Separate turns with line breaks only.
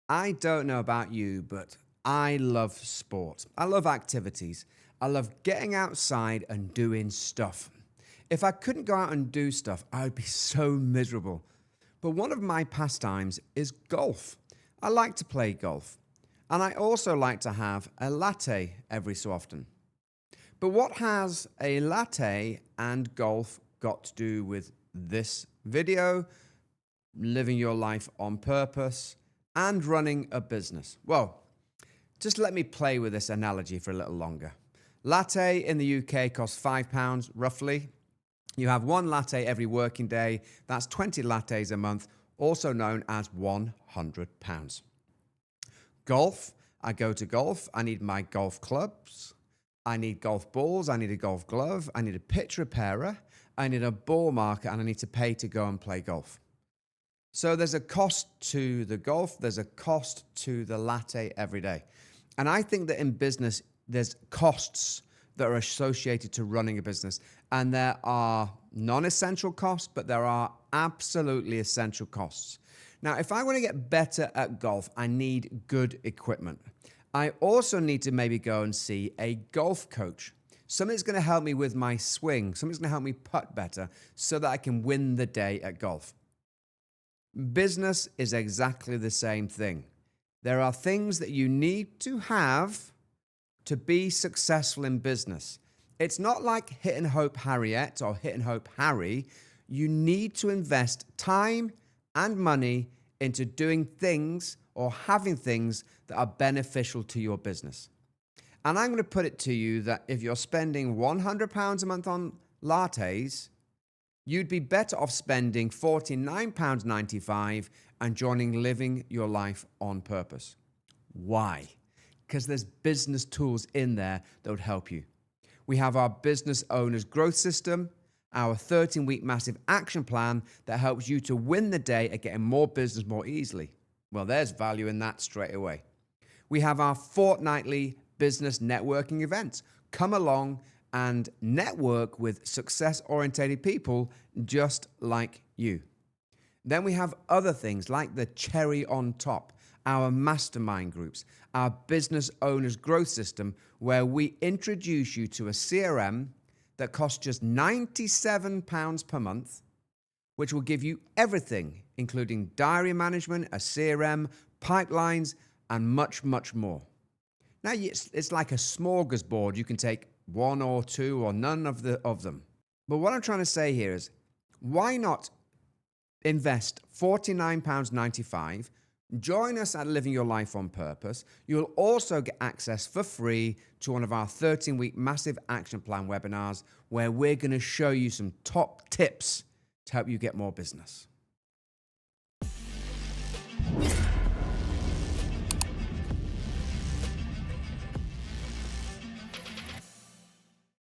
I don't know about you, but I love sport. I love activities. I love getting outside and doing stuff. If I couldn't go out and do stuff, I would be so miserable. But one of my pastimes is golf. I like to play golf. And I also like to have a latte every so often. But what has a latte and golf got to do with this video, living your life on purpose, and running a business? Well, just let me play with this analogy for a little longer. Latte in the UK costs £5 roughly. You have one latte every working day. That's 20 lattes a month, also known as £100. Golf, I go to golf. I need my golf clubs. I need golf balls. I need a golf glove. I need a pitch repairer. I need a ball marker, and I need to pay to go and play golf. So there's a cost to the golf. There's a cost to the latte every day. And I think that in business, there's costs that are associated to running a business. And there are non-essential costs, but there are absolutely essential costs. Now, if I want to get better at golf, I need good equipment. I also need to maybe go and see a golf coach. Somebody's going to help me with my swing. Somebody's going to help me putt better so that I can win the day at golf. Business is exactly the same thing. There are things that you need to have to be successful in business. It's not like Hit and Hope Harriet or Hit and Hope Harry. You need to invest time and money into doing things or having things that are beneficial to your business. And I'm going to put it to you that if you're spending £100 a month on lattes, you'd be better off spending £49.95 and joining Living Your Life on Purpose. Why? Because there's business tools in there that would help you. We have our Business Owners Growth System, our 13-week massive action plan that helps you to win the day at getting more business more easily. Well, there's value in that straight away. We have our fortnightly business networking events. Come along and network with success-oriented people just like you. Then we have other things like the cherry on top, our mastermind groups, our business owners growth system, where we introduce you to a CRM that costs just £97 per month, which will give you everything, including diary management, a CRM, pipelines, and much, much more. Now, it's like a smorgasbord. You can take one or two or none of them. But what I'm trying to say here is, why not invest £49.95, join us at Living Your Life on Purpose. You'll also get access for free to one of our 13-week massive action plan webinars where we're going to show you some top tips to help you get more business.